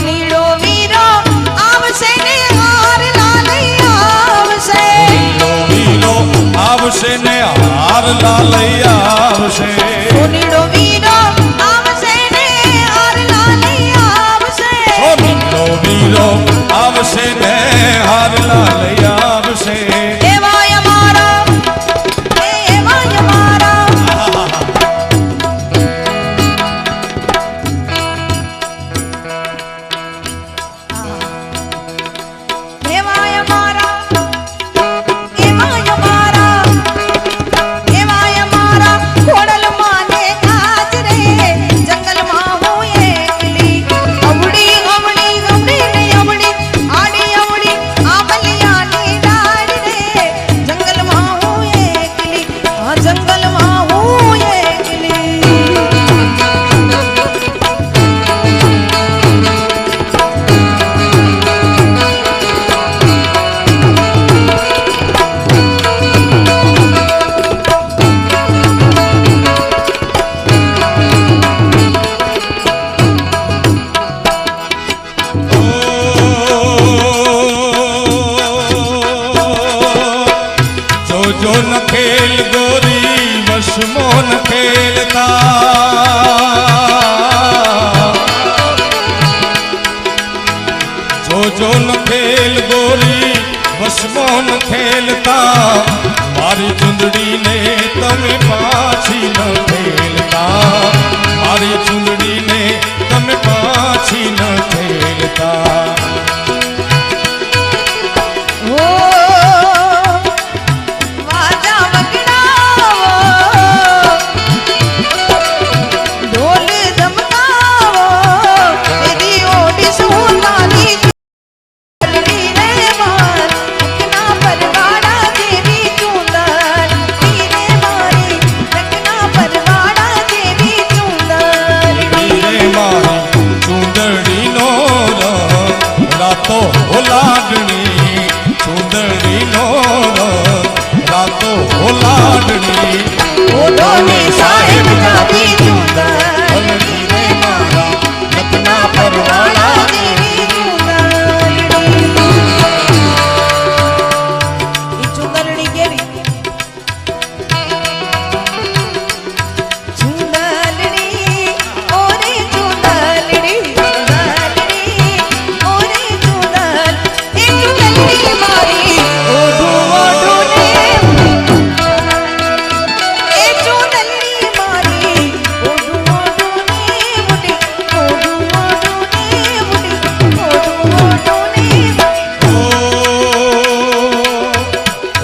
नीलो वीरो आवशे ने हार लालैया आवशे नीलो वीरो आवशे ने हार लालैया आवशे नीलो वीरो आवशे ने हार लालैया आवशे नीलो वीरो आवशे ने हार लालैया आवशे जो न खेल गोरी वशमो न खेलता जो न खेल गोरी वशमो न खेलता मारी चुंदड़ी ने तमे पाछी न खेलता मारी चुंदड़ी ने तमे पाछी न खेलता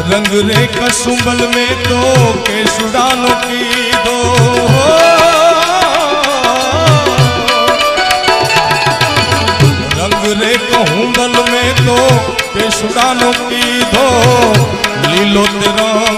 रंग रे कसुंबल में तो के सुडानो की दो रंग रे कहूंबल में तो के सुडानो की दो लीलो तेरा